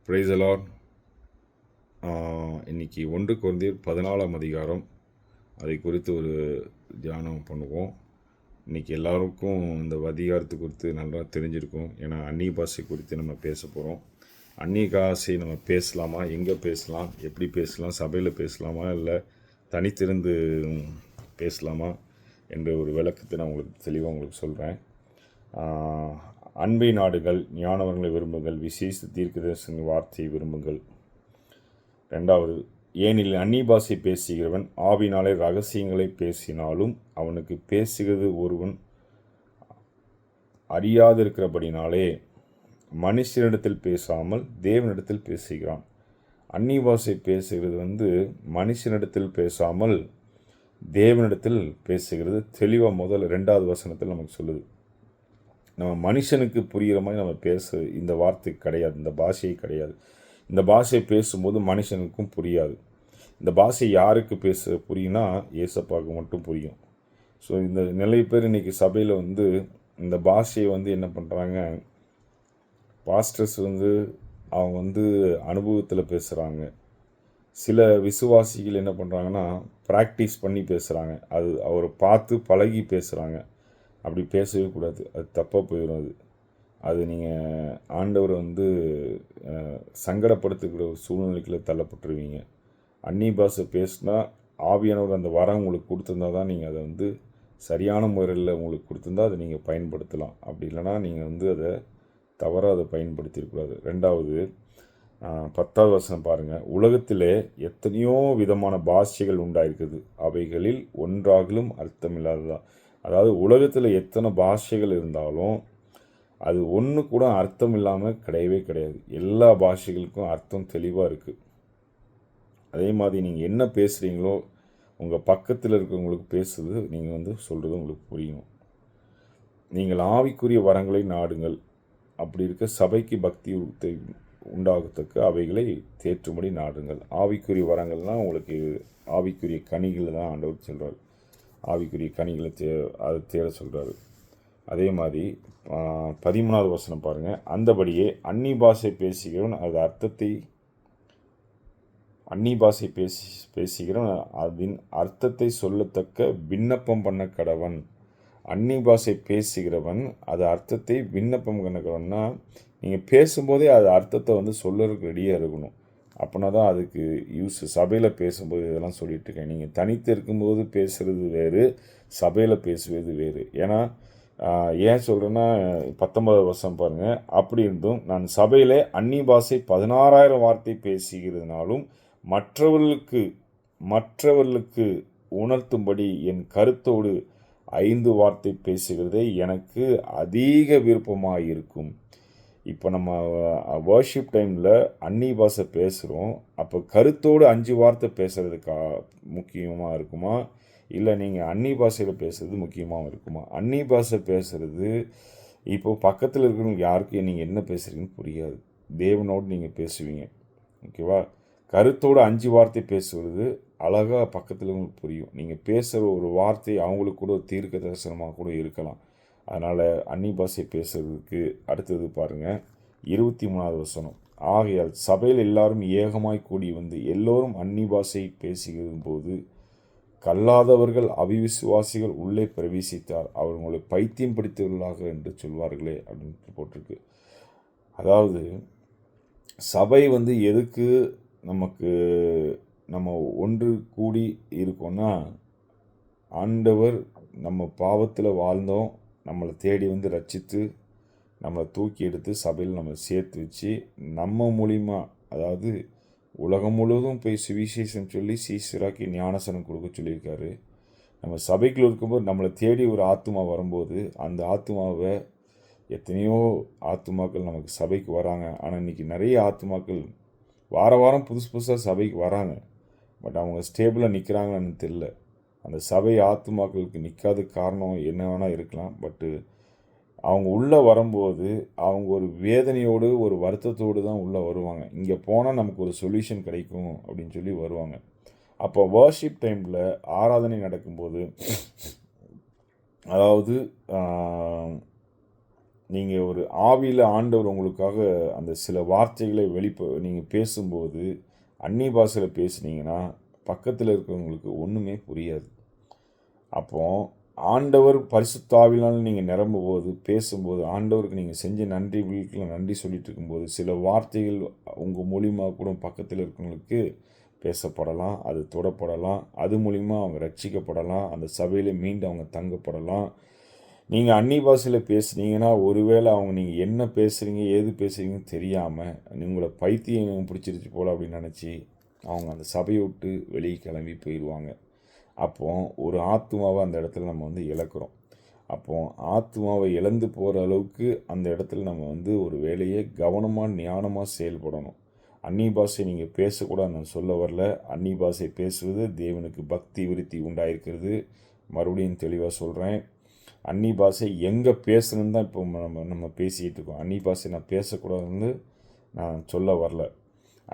Praise the Lord. இன்னைக்கு 1 கொரிந்தியர் 14ஆம் அதிகாரம், அதை குறித்து ஒரு தியானம் பண்ணுவோம். இன்றைக்கி எல்லாருக்கும் இந்த அதிகாரத்தை குறித்து நல்லா தெரிஞ்சிருக்கும். ஏன்னா அந்நிய பாஷை குறித்து நம்ம பேச போகிறோம். அந்நிய பாஷை நம்ம பேசலாமா, எங்கே பேசலாம், எப்படி பேசலாம், சபையில் பேசலாமா, இல்லை தனித்திருந்து பேசலாமா என்ற ஒரு விளக்கத்தை நான் உங்களுக்கு தெளிவாக உங்களுக்கு சொல்கிறேன். அன்பை நாடுகள், ஞானவர்களை விரும்புங்கள், விசேஷ தீர்க்கதரிசன வார்த்தையை விரும்புங்கள். 2வது, ஏனில் அந்நிய பாஷை பேசுகிறவன் ஆவினாலே ரகசியங்களை பேசினாலும் அவனுக்கு பேசுகிறது ஒருவன் அறியாதிருக்கிறபடினாலே மனுஷனிடத்தில் பேசாமல் தேவனிடத்தில் பேசுகிறான். அந்நிய பாஷை பேசுகிறது மனுஷனிடத்தில் பேசாமல் தேவனிடத்தில் பேசுகிறது. தெளிவாக முதல்ல 2வது வசனத்தில் நமக்கு சொல்லுது. நம்ம மனுஷனுக்கு புரிகிற மாதிரி நம்ம இந்த வார்த்தை கிடையாது, இந்த பாஷையே கிடையாது. இந்த பாஷை பேசும்போது மனுஷனுக்கும் புரியாது. இந்த பாஷை யாருக்கு புரியும்னா ஏசப்பாவுக்கு மட்டும் புரியும். ஸோ இந்த நிறைய பேர் இன்றைக்கி சபையில் இந்த பாஷையை என்ன பண்ணுறாங்க, பாஸ்டர்ஸ் அவங்க அனுபவத்தில் பேசுகிறாங்க. சில விசுவாசிகள் என்ன பண்ணுறாங்கன்னா ப்ராக்டிஸ் பண்ணி பேசுகிறாங்க. அது அவரை பார்த்து பழகி பேசுகிறாங்க. அப்படி பேசவே கூடாது, அது தப்பாக போயிடும். அது நீங்கள் ஆண்டவரை சங்கடப்படுத்துக்கிற ஒரு சூழ்நிலைக்குள்ள தள்ளப்பட்டுருவீங்க. அந்நிய பாஷை பேசினா ஆவியானவர் அந்த வரம் உங்களுக்கு கொடுத்துருந்தா தான் நீங்கள் அதை சரியான முறையில் உங்களுக்கு கொடுத்துருந்தா அதை நீங்கள் பயன்படுத்தலாம். அப்படி இல்லைனா நீங்கள் அதை தவறாக அதை பயன்படுத்திடக்கூடாது. 2வது, 10வது வசனம் பாருங்கள். உலகத்திலே எத்தனையோ விதமான பாஷைகள் உண்டாயிருக்குது, அவைகளில் ஒன்றாகலும் அர்த்தமில்லாததான். அதாவது உலகத்தில் எத்தனை பாஷைகள் இருந்தாலும் அது ஒன்று கூட அர்த்தம் இல்லாமல் கிடையவே கிடையாது. எல்லா பாஷைகளுக்கும் அர்த்தம் தெளிவாக இருக்குது. அதே மாதிரி நீங்கள் என்ன பேசுகிறீங்களோ உங்கள் பக்கத்தில் இருக்கிறவங்களுக்கு பேசுறது நீங்கள் சொல்கிறது உங்களுக்கு புரியணும். நீங்கள் ஆவிக்குரிய வரங்களை நாடுங்கள். அப்படி இருக்க சபைக்கு பக்தி உண்டாகத்தக்க அவைகளை தேற்றும்படி நாடுங்கள். ஆவிக்குரிய வரங்கள்னால் உங்களுக்கு ஆவிக்குரிய கனிகள் தான் ஆண்டவர் சொல்கிறார். ஆவிக்குரிய கனிகளை அதை தேட சொல்கிறாரு. அதே மாதிரி 13வது வசனம் பாருங்கள். அந்தபடியே அந்நிய பாஷை பேசுகிறவன் பேசுகிறவன் அதன் அர்த்தத்தை சொல்லத்தக்க விண்ணப்பம் பண்ண கடவன். அந்நிய பாஷை பேசுகிறவன் அது அர்த்தத்தை விண்ணப்பம் பண்ண கடவன்னா நீங்கள் பேசும்போதே அது அர்த்தத்தை சொல்லறதுக்கு ரெடியாக இருக்கணும். அப்படின்னா தான் அதுக்கு யூஸ். சபையில் பேசும்போது இதெல்லாம் சொல்லிட்டு இருக்கேன். நீங்கள் தனித்து இருக்கும்போது பேசுகிறது வேறு, சபையில் பேசுவது வேறு. ஏன்னா ஏன் சொல்கிறேன்னா 19வது வசனம் பாருங்கள். அப்படி இருந்தும் நான் சபையில் அந்நிய பாஷை 16,000 வார்த்தை பேசுகிறதுனாலும் மற்றவர்களுக்கு உணர்த்தும்படி என் கருத்தோடு 5 வார்த்தை பேசுகிறதே எனக்கு அதிக விருப்பமாக இருக்கும். இப்போ நம்ம வர்ஷிப் டைமில் அந்நிய பாஷை பேசுகிறோம். அப்போ கருத்தோடு 5 வார்த்தை பேசுகிறதுக்கா முக்கியமாக இருக்குமா, இல்லை நீங்கள் அந்நிய பாஷையில் பேசுகிறது முக்கியமாக இருக்குமா? அந்நிய பாஷை பேசுகிறது இப்போது பக்கத்தில் இருக்கிறவங்க யாருக்கும் நீங்கள் என்ன பேசுகிறீங்கன்னு புரியாது. தேவனோடு நீங்கள் பேசுவீங்க, ஓகேவா? கருத்தோடு 5 வார்த்தை பேசுகிறது அழகாக பக்கத்தில் உங்களுக்கு புரியும். நீங்கள் பேசுகிற ஒரு வார்த்தை அவங்களுக்கு கூட ஒரு தீர்க்க தரிசனமாக கூட இருக்கலாம். அதனால் அந்நிய பாஷை பேசுகிறதுக்கு அடுத்தது பாருங்கள் 23வது வசனம். ஆகையால் சபையில் எல்லாரும் ஏகமாய் கூடி எல்லோரும் அந்நிய பாஷை பேசுகிற போது கல்லாதவர்கள் அவிவிசுவாசிகள் உள்ளே பிரவேசித்தார், அவர்களை பைத்தியம் பிடித்தவர்களாக என்று சொல்வார்களே அப்படின்னு போட்டிருக்கு. அதாவது சபை எதுக்கு நம்ம ஒன்று கூடி இருக்கோன்னா, ஆண்டவர் நம்ம பாவத்தில் வாழ்ந்தோம், நம்மளை தேடி ரட்சித்து நம்மளை தூக்கி எடுத்து சபையில் நம்மளை சேர்த்து வச்சு நம்ம மூலிமா, அதாவது உலகம் முழுவதும் போய் சுவிசேஷம் சொல்லி சீசராக்கி ஞானசனம் கொடுக்க சொல்லியிருக்காரு. நம்ம சபைக்குள்ள இருக்கும்போது நம்மளை தேடி ஒரு ஆத்துமா வரும்போது அந்த ஆத்துமாவை எத்தனையோ ஆத்துமாக்கள் நமக்கு சபைக்கு வராங்க. ஆனால் இன்றைக்கி நிறைய ஆத்துமாக்கள் வாரம் புதுசாக சபைக்கு வராங்க. பட் அவங்க ஸ்டேபிளாக நிற்கிறாங்கன்னு தெரியல. அந்த சபை ஆத்துமாக்களுக்கு நிற்காத காரணம் என்ன வேணால் இருக்கலாம். பட்டு அவங்க உள்ளே வரும்போது அவங்க ஒரு வேதனையோடு ஒரு வருத்தத்தோடு தான் உள்ளே வருவாங்க. இங்கே போனால் நமக்கு ஒரு சொல்யூஷன் கிடைக்கும் அப்படின்னு சொல்லி வருவாங்க. அப்போ வர்ஷிப் டைமில் ஆராதனை நடக்கும்போது, அதாவது நீங்கள் ஒரு ஆவியில் ஆண்டவர் உங்களுக்காக அந்த சில வார்த்தைகளை நீங்கள் பேசும்போது அந்நிய பாஷையில் பேசுனீங்கன்னா பக்கத்தில் இருக்கிறவங்களுக்கு ஒன்றுமே புரியாது. அப்போ ஆண்டவர் பரிசுத்த ஆவியினால் நீங்கள் நிரம்பும் போது பேசும்போது ஆண்டவருக்கு நீங்கள் செஞ்ச நன்றி வீட்டில் நன்றி சொல்லிட்டு இருக்கும்போது சில வார்த்தைகள் உங்கள் மூலியமாக கூட பக்கத்தில் இருக்கிறவங்களுக்கு பேசப்படலாம், அது தொடப்படலாம், அது மூலிமா அவங்க ரட்சிக்கப்படலாம், அந்த சபையில் மீண்டும் அவங்க தங்கப்படலாம். நீங்கள் அந்நிய பாஷையில் பேசுனீங்கன்னா ஒருவேளை அவங்க நீங்கள் என்ன பேசுகிறீங்க ஏது பேசுகிறீங்கன்னு தெரியாமல் உங்களை பைத்தியம் பிடிச்சிருச்சு போல் அப்படின்னு நினச்சி அவங்க அந்த சபையை விட்டு வெளியே கிளம்பி போயிடுவாங்க. அப்போ ஒரு ஆத்மாவை அந்த இடத்துல நம்ம வந்து இழக்கிறோம். அப்போ ஆத்மாவை இழந்து போகிற அளவுக்கு அந்த இடத்துல நம்ம வந்து ஒரு வேலையை கவனமாக ஞானமாக செயல்படணும். அந்நிய பாஷை நீங்கள் பேசக்கூடாது நான் சொல்ல வரல. அந்நிய பாஷை பேசுவது தேவனுக்கு பக்தி விருத்தி உண்டாயிருக்கிறது. மறுபடியும் தெளிவாக சொல்கிறேன். அந்நிய பாஷை எங்கே பேசணுன்னு தான் இப்போ நம்ம பேசிகிட்டு இருக்கோம். அந்நிய பாஷை நான் பேசக்கூடாதுன்னு நான் சொல்ல வரல.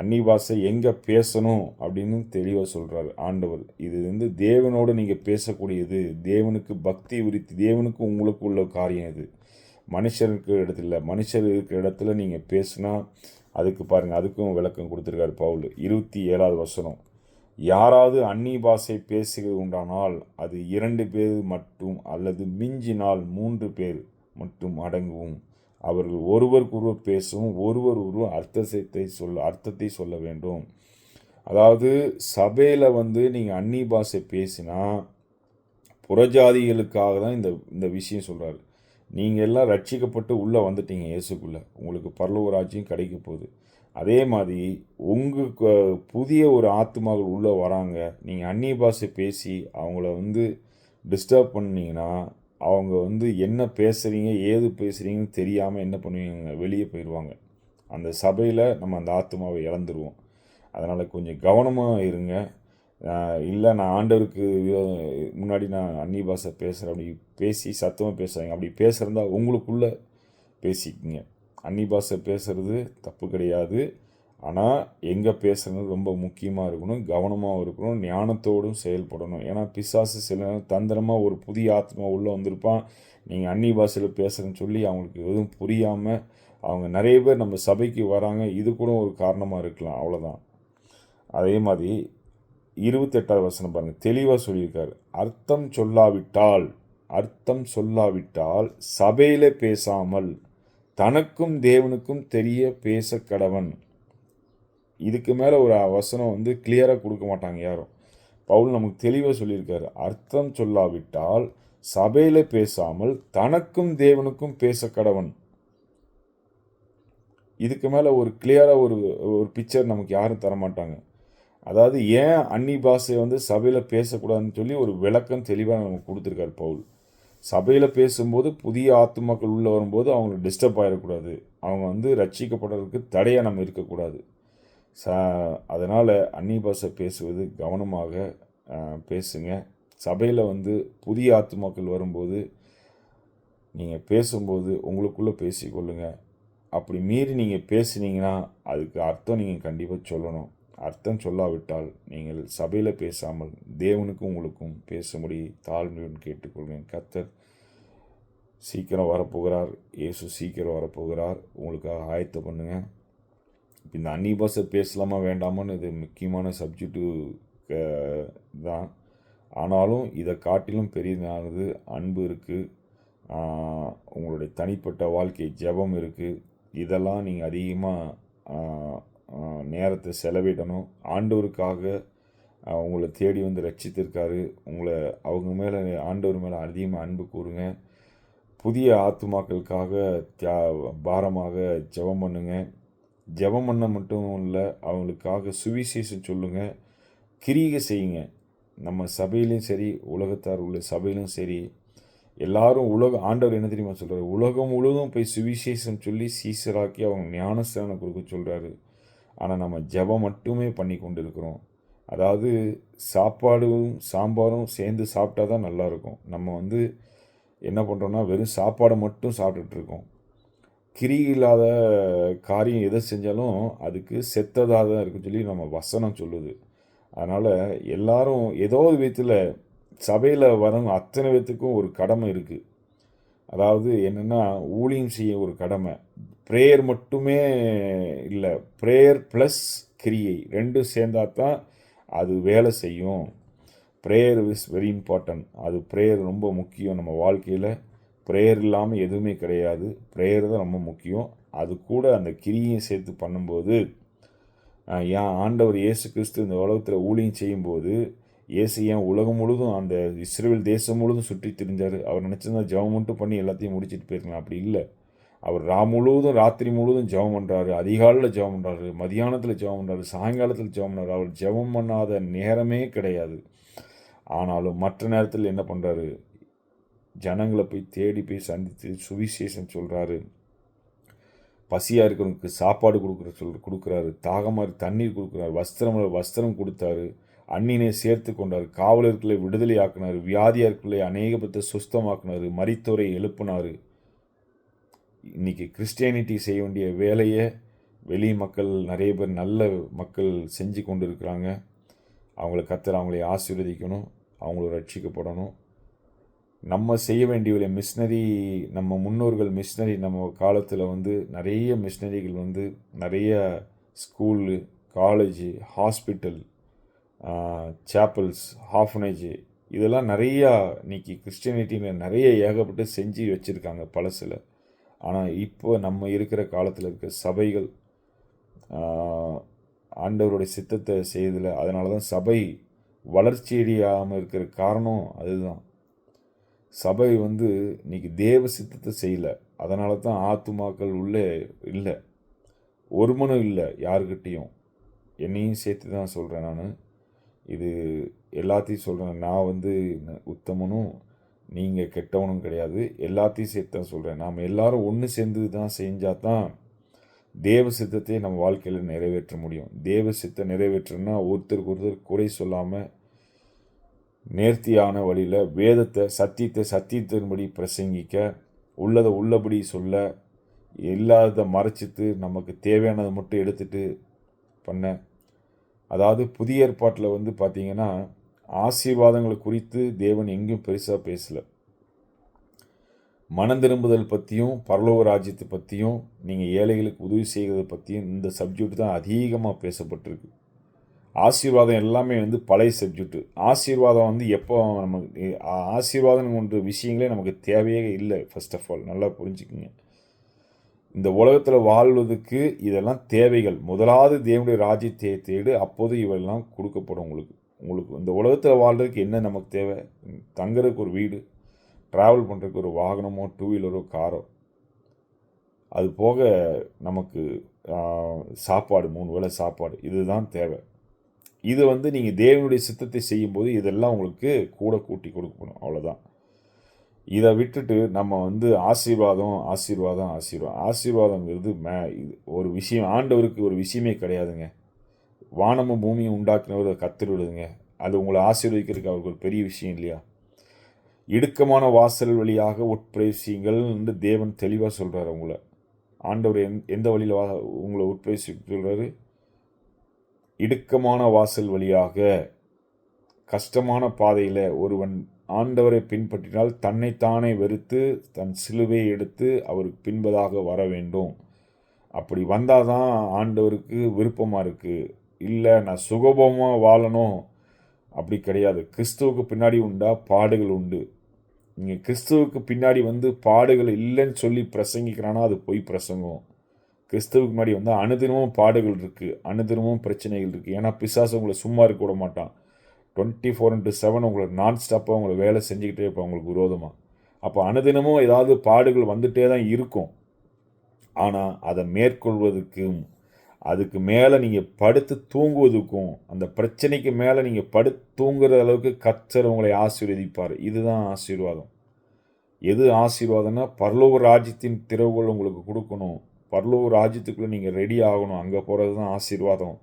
அந்நிய பாஷை எங்கே பேசணும் அப்படின்னு தெளிவாக சொல்கிறார் ஆண்டவர். இது வந்து தேவனோடு நீங்கள் பேசக்கூடியது, தேவனுக்கு பக்தி விருத்தி, தேவனுக்கு உங்களுக்கு உள்ள காரியம் இது. மனுஷருக்கு இடத்துல மனுஷர் இருக்கிற இடத்துல நீங்கள் பேசுனா அதுக்கு பாருங்கள், அதுக்கும் விளக்கம் கொடுத்துருக்காரு பவுல். 27வது வசனம், யாராவது அந்நிய பாஷை பேசுகிறது உண்டானால் அது 2 பேர் மட்டும் அல்லது மிஞ்சினால் 3 பேர் மட்டும் அடங்கும். அவர்கள் ஒருவருக்கொருவர் பேசவும் ஒருவர் அர்த்தத்தை சொல்ல வேண்டும். அதாவது சபையில் வந்து நீங்கள் அந்நிய பாஷை பேசினா புறஜாதிகளுக்காக தான் இந்த விஷயம் சொல்கிறாரு. நீங்கள் எல்லாம் ரட்சிக்கப்பட்டு உள்ளே வந்துட்டீங்க இயேசுக்குள்ளே, உங்களுக்கு பரலோக ராஜ்யம் கிடைக்க போகுது. அதே மாதிரி உங்களுக்கு புதிய ஒரு ஆத்மாக்கள் உள்ளே வராங்க, நீங்கள் அந்நிய பாஷை பேசி அவங்கள வந்து டிஸ்டர்ப் பண்ணிங்கன்னா அவங்க வந்து என்ன பேசுகிறீங்க ஏது பேசுகிறீங்கன்னு தெரியாமல் என்ன பண்ணுவீங்க, வெளியே போயிடுவாங்க. அந்த சபையில் நம்ம அந்த ஆத்மாவை இழந்துருவோம். அதனால் கொஞ்சம் கவனமாக இருங்க. இல்லை நான் ஆண்டவருக்கு முன்னாடி நான் அந்நிய பாஷை பேசுகிறேன் அப்படி பேசி சத்தமாக பேசுகிறாங்க, அப்படி பேசுகிறதா உங்களுக்குள்ளே பேசிக்கிங்க. அந்நிய பாஷை பேசுகிறது தப்பு கிடையாது. ஆனால் எங்கே பேசுகிறது ரொம்ப முக்கியமாக இருக்கணும், கவனமாக இருக்கணும், ஞானத்தோடும் செயல்படணும். ஏன்னா பிசாசு சில தந்திரமாக ஒரு புதிய ஆத்மா உள்ளே வந்திருப்பான், நீங்கள் அந்நிய பாஷையில் பேசுகிறேன்னு சொல்லி அவங்களுக்கு எதுவும் புரியாமல் அவங்க நிறைய பேர் நம்ம சபைக்கு வராங்க. இது கூட ஒரு காரணமாக இருக்கலாம், அவ்வளோதான். அதே மாதிரி 28வது வசனம் பாருங்கள், தெளிவாக சொல்லியிருக்காரு. அர்த்தம் சொல்லாவிட்டால் சபையில் பேசாமல் தனக்கும் தேவனுக்கும் தெரிய பேச கடவன். இதுக்கு மேலே ஒரு வசனம் வந்து கிளியராக கொடுக்க மாட்டாங்க யாரும். பவுல் நமக்கு தெளிவாக சொல்லியிருக்காரு. அர்த்தம் சொல்லாவிட்டால் சபையில் பேசாமல் தனக்கும் தேவனுக்கும் பேச கடவன். இதுக்கு மேலே ஒரு கிளியராக ஒரு பிக்சர் நமக்கு யாரும் தரமாட்டாங்க. அதாவது ஏன் அந்நிய பாஷை வந்து சபையில் பேசக்கூடாதுன்னு சொல்லி ஒரு விளக்கம் தெளிவாக நமக்கு கொடுத்துருக்காரு பவுல். சபையில் பேசும்போது புதிய ஆத்துமாக்கள் உள்ளே வரும்போது அவங்களுக்கு டிஸ்டர்ப் ஆகிடக்கூடாது, அவங்க வந்து ரட்சிக்கப்படுறதுக்கு தடையாக நம்ம இருக்கக்கூடாது. அதனால் அந்நிய பாஷை பேசுவது கவனமாக பேசுங்க. சபையில் வந்து புதிய ஆத்துமாக்கள் வரும்போது நீங்கள் பேசும்போது உங்களுக்குள்ளே பேசிக்கொள்ளுங்க. அப்படி மீறி நீங்கள் பேசுனீங்கன்னா அதுக்கு அர்த்தம் நீங்கள் கண்டிப்பாக சொல்லணும். அர்த்தம் சொல்லாவிட்டால் நீங்கள் சபையில் பேசாமல் தேவனுக்கும் உங்களுக்கும் பேசும்படி தாழ்மையுடன் கேட்டுக்கொள்வேன். கர்த்தர் சீக்கிரம் வரப்போகிறார், இயேசு சீக்கிரம் வரப்போகிறார், உங்களுக்காக ஆயத்தம் பண்ணுங்கள். இந்த அந்நிய பாஷை பேசலாமா வேண்டாமான்னு இது முக்கியமான சப்ஜெக்டு தான். ஆனாலும் இதை காட்டிலும் பெரியதானது அன்பு இருக்குது, உங்களுடைய தனிப்பட்ட வாழ்க்கை ஜெபம் இருக்குது. இதெல்லாம் நீங்கள் அதிகமாக நேரத்தை செலவிடணும். ஆண்டவருக்காக உங்களை தேடி வந்து ரட்சித்திருக்காரு. உங்களை அவங்க மேலே ஆண்டவர் மேலே அதிகமாக அன்பு கூறுங்க. புதிய ஆத்துமாக்களுக்காக பாரமாக ஜெபம் பண்ணுங்க. ஜெபம் பண்ண மட்டும் இல்லை, அவங்களுக்காக சுவிசேஷம் சொல்லுங்கள், கிரியை செய்யுங்க. நம்ம சபையிலையும் சரி உலகத்தார் உள்ள சபையிலும் சரி எல்லாரும் ஆண்டவர் என்ன தெரியுமா சொல்கிறார், உலகம் முழுவதும் போய் சுவிசேஷம் சொல்லி சீசராக்கி அவங்க ஞானஸ்தானம் கொடுக்க சொல்கிறாரு. ஆனால் நம்ம ஜெபம் மட்டுமே பண்ணி கொண்டு இருக்கிறோம். அதாவது சாப்பாடும் சாம்பாரும் சேர்ந்து சாப்பிட்டா தான் நல்லாயிருக்கும். நம்ம வந்து என்ன பண்ணுறோன்னா வெறும் சாப்பாடை மட்டும் சாப்பிட்டுட்ருக்கோம். கிரி இல்லாத காரியம் எதை செஞ்சாலும் அதுக்கு செத்ததாக தான் இருக்குன்னு சொல்லி நம்ம வசனம் சொல்லுது. அதனால் எல்லாரும் ஏதோ ஒரு விதத்தில் சபையில் வரவங்க அத்தனை பேத்துக்கும் ஒரு கடமை இருக்குது. அதாவது என்னென்னா, ஊழியம் செய்ய ஒரு கடமை. ப்ரேயர் மட்டுமே இல்லை, ப்ரேயர் ப்ளஸ் கிரியை ரெண்டும் சேர்ந்தா தான் அது வேலை செய்யும். Prayer is very important. அது ப்ரேயர் ரொம்ப முக்கியம் நம்ம வாழ்க்கையில். ப்ரேயர் இல்லாமல் எதுவுமே கிடையாது. ப்ரேயர் தான் ரொம்ப முக்கியம். அது கூட அந்த கிரியையும் சேர்த்து பண்ணும்போது, ஏன் ஆண்டவர் இயேசு கிறிஸ்து இந்த உலகத்தில் ஊழியம் செய்யும்போது, இயேசு ஏன் உலகம் முழுதும் அந்த இஸ்ரேல் தேசம் முழுதும் சுற்றி திரிஞ்சார்? அவர் நினச்சிருந்தா ஜெபம் மட்டும் பண்ணி எல்லாத்தையும் முடிச்சுட்டு போயிருக்கலாம். அப்படி இல்லை. அவர் முழுவதும் ராத்திரி முழுவதும் ஜெபம் பண்ணுறாரு, அதிகாலையில் ஜெபம் பண்ணுறாரு, மதியானத்தில் ஜெபம் பண்ணுறாரு, சாயங்காலத்தில் ஜெபம் பண்ணுறாரு. அவர் ஜெபம் பண்ணாத நேரமே கிடையாது. ஆனாலும் மற்ற நேரத்தில் என்ன பண்ணுறாரு? ஜனங்களை போய் தேடி போய் சந்தித்து சுவிசேஷம் சொல்கிறாரு. பசியாக இருக்கிறவங்களுக்கு சாப்பாடு கொடுக்குறாரு, தாகமாக தண்ணீர் கொடுக்குறாரு, வஸ்திரம் கொடுத்தாரு, அந்நினை சேர்த்து கொண்டார், காவலர்களை விடுதலை ஆக்கினார், வியாதியார்களை அநேக பேர்த்தை சுஸ்தமாக்குனார், மரித்தோரை எழுப்பினார். இன்றைக்கி கிறிஸ்டியானிட்டி செய்ய வேண்டிய வேலையை வெளி மக்கள் நிறைய பேர் நல்ல மக்கள் செஞ்சு கொண்டு இருக்கிறாங்க. அவங்களை ஆசீர்வதிக்கணும், அவங்கள ரட்சிக்கப்படணும். நம்ம செய்ய வேண்டிய மிஷினரி, நம்ம முன்னோர்கள் மிஷினரி நம்ம காலத்தில் நிறைய மிஷினரிகள் நிறைய ஸ்கூலு, காலேஜு, ஹாஸ்பிட்டல், சாப்பல்ஸ், ஹாஃபனேஜ், இதெல்லாம் நிறையா இன்றைக்கி கிறிஸ்டியானிட்டியில் நிறைய ஏகப்பட்டு செஞ்சு வச்சுருக்காங்க பழசில். ஆனால் இப்போ நம்ம இருக்கிற காலத்தில் இருக்க சபைகள் ஆண்டவருடைய சித்தத்தை செய்யதில்லை. அதனால தான் சபை வளர்ச்சியடையாமல் இருக்கிற காரணம் அதுதான். சபை இன்றைக்கி தேவ சித்தத்தை செய்யலை. அதனால தான் ஆத்துமாக்கள் உள்ளே இல்லை, ஒருமனும் இல்லை யாருக்கிட்டேயும். என்னையும் சேர்த்து தான் சொல்கிறேன். நான் இது எல்லாத்தையும் சொல்கிறேன். நான் உத்தமனும் நீங்கள் கெட்டவனும் கிடையாது, எல்லாத்தையும் சேர்த்து தான் சொல்கிறேன். நாம் எல்லாரும் ஒன்று சேர்ந்து தான் செஞ்சால் தான் தேவ சித்தத்தை நம்ம வாழ்க்கையில் நிறைவேற்ற முடியும். தேவ சித்தம் நிறைவேற்றணும்னா ஒருத்தருக்கு ஒருத்தர் குறை சொல்லாமல் நேர்த்தியான வழியில் வேதத்தை சத்தியத்தின்படி பிரசங்கிக்க, உள்ளதை உள்ளபடி சொல்ல, இல்லாததை மறைச்சிட்டு நமக்கு தேவையானதை மட்டும் எடுத்துகிட்டு பண்ண. அதாவது புதிய ஏற்பாட்டில் பார்த்திங்கன்னா ஆசீர்வாதங்களை குறித்து தேவன் எங்கேயும் பெருசாக பேசலை. மனம் திரும்புதல் பற்றியும் பரலோக ராஜ்யத்தை பற்றியும் நீங்கள் ஏழைகளுக்கு உதவி செய்கிறத பற்றியும் இந்த சப்ஜெக்ட் தான் அதிகமாக பேசப்பட்டிருக்கு. ஆசீர்வாதம் எல்லாமே பழைய சப்ஜெக்டு. ஆசீர்வாதம் எப்போ நமக்கு ஆசீர்வாதம் ஒன்று விஷயங்களே நமக்கு தேவையே இல்லை. ஃபர்ஸ்ட் ஆஃப் ஆல் நல்லா புரிஞ்சுக்குங்க. இந்த உலகத்தில் வாழ்வதற்கு இதெல்லாம் தேவைகள். முதலாவது தேவனுடைய ராஜ்யத்தை தேடு, அப்போது இவெல்லாம் கொடுக்கப்படும். உங்களுக்கு இந்த உலகத்தில் வாழ்றதுக்கு என்ன நமக்கு தேவை? தங்குறதுக்கு ஒரு வீடு, ட்ராவல் பண்ணுறதுக்கு ஒரு வாகனமோ, 2 வீலரோ, காரோ. அது போக நமக்கு சாப்பாடு, 3 வேளை சாப்பாடு, இதுதான் தேவை. இது நீங்கள் தேவனுடைய சித்தத்தை செய்யும்போது இதெல்லாம் உங்களுக்கு கூட கூட்டி கொடுக்கணும். அவ்வளோதான். இதை விட்டுட்டு நம்ம ஆசீர்வாதங்கிறது ஒரு விஷயம், ஆண்டவருக்கு ஒரு விஷயமே கிடையாதுங்க. வானமும் பூமியும் உண்டாக்குனவர் அதை கத்திருடுதுங்க. அது உங்களை ஆசீர்வதிக்கிறதுக்கு அவருக்கு ஒரு பெரிய விஷயம் இல்லையா? இடுக்கமான வாசல் வழியாக உட்பிரவேசியுங்கள் என்று தேவன் தெளிவாக சொல்கிறார். உங்களை ஆண்டவர் எந்த வழியில் உங்களை உட்பிரவேசிக்க சொல்கிறாரு? இடுக்கமான வாசல் வழியாக, கஷ்டமான பாதையில் ஒருவன் ஆண்டவரை பின்பற்றினால் தன்னைத்தானே வெறுத்து தன் சிலுவையை எடுத்து அவருக்கு பின்பதாக வர வேண்டும். அப்படி வந்தால் தான் ஆண்டவருக்கு விருப்பமாக இருக்குது. இல்லை நான் சுகபமாக வாழணும் அப்படி கிடையாது. கிறிஸ்துவுக்கு பின்னாடி உண்டா பாடுகள் உண்டு. நீங்கள் கிறிஸ்துவுக்கு பின்னாடி பாடுகள் இல்லைன்னு சொல்லி பிரசங்கிக்கிறானா அது பொய் பிரசங்கம். கிறிஸ்துவுக்கு முன்னாடி அனுதினமும் பாடுகள் இருக்குது, அனுதினமும் பிரச்சனைகள் இருக்குது. ஏன்னா பிசாசு உங்களை சும்மா இருக்க விட மாட்டான். 24/7 உங்களை நான் ஸ்டாப்பாக உங்களை வேலை செஞ்சுக்கிட்டே இருப்பான் உங்களுக்கு விரோதமாக. அப்போ அனுதினமும் ஏதாவது பாடுகள் வந்துகிட்டே தான் இருக்கும். ஆனால் அதை மேற்கொள்வதற்கும், அதுக்கு மேலே நீங்கள் படுத்து தூங்குவதுக்கும், அந்த பிரச்சனைக்கு மேலே நீங்கள் படுத்து தூங்குற அளவுக்கு கர்த்தர் உங்களை ஆசீர்வதிப்பார். இதுதான் ஆசீர்வாதம். எது ஆசீர்வாதம்னா பரலோக ராஜ்யத்தின் திறவுகோல் உங்களுக்கு கொடுக்கணும். பரலோக ராஜ்யத்துக்குள்ளே நீங்கள் ரெடி ஆகணும். அங்கே போகிறது தான் ஆசீர்வாதம்.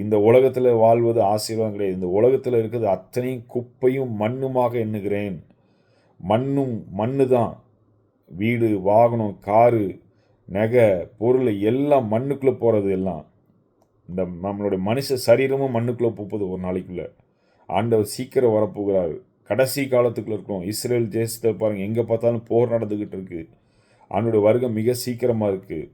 இந்த உலகத்தில் வாழ்வது ஆசீர்வாதம் கிடையாது. இந்த உலகத்தில் இருக்கிறது அத்தனையும் குப்பையும் மண்ணுமாக எண்ணுகிறேன். மண்ணு தான். வீடு, வாகனம், காரு, நகை, பொருள் எல்லாம் மண்ணுக்குள்ளே போகிறது. எல்லாம் இந்த நம்மளுடைய மனுஷ சரீரமும் மண்ணுக்குள்ளே போகுது ஒரு நாளைக்குள்ளே. ஆண்டவர் சீக்கிரம் வரப்போகிறார். கடைசி காலத்துக்குள்ள இருக்கோம். இஸ்ரேல் தேசத்தை பாருங்கள், எங்கே பார்த்தாலும் போர் நடந்துக்கிட்டு இருக்குது. அவனுடைய வருகை மிக சீக்கிரமாக இருக்குது.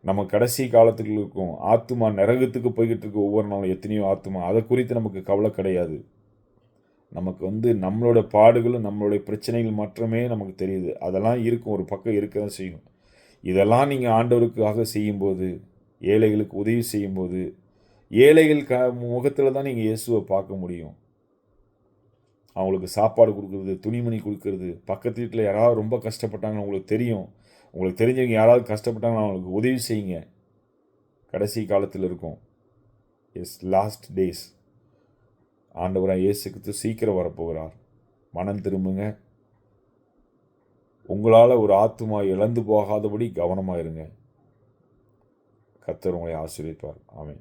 நம்ம கடைசி காலத்துக்குள்ள இருக்கோம். ஆத்துமா நரகத்துக்கு போய்கிட்டு இருக்கு ஒவ்வொரு நாளும், எத்தனையோ ஆத்துமா. அதை குறித்து நமக்கு கவலை கிடையாது. நமக்கு நம்மளோட பாடுகளும் நம்மளுடைய பிரச்சனைகள் மட்டுமே நமக்கு தெரியுது. அதெல்லாம் இருக்கும், ஒரு பக்கம் இருக்க தான் செய்யும். இதெல்லாம் நீங்கள் ஆண்டவருக்காக செய்யும்போது, ஏழைகளுக்கு உதவி செய்யும்போது, ஏழைகள் முகத்தில் தான் நீங்கள் இயேசுவை பார்க்க முடியும். அவங்களுக்கு சாப்பாடு கொடுக்குறது, துணிமணி கொடுக்கறது, பக்கத்து வீட்டில் யாராவது ரொம்ப கஷ்டப்பட்டாங்கன்னு உங்களுக்கு தெரியும். உங்களுக்கு தெரிஞ்சவங்க யாராவது கஷ்டப்பட்டாங்கன்னா அவங்களுக்கு உதவி செய்யுங்க. கடைசி காலத்தில் இருக்கும். Last days. ஆண்டவராக இயேசு கிறிஸ்து சீக்கிரம் வரப்போகிறார். மனம் திரும்புங்க. உங்களால் ஒரு ஆத்துமா இழந்து போகாதபடி கவனமாக இருங்க. கர்த்தர் உங்களை ஆசீர்வதிப்பார். ஆமென்.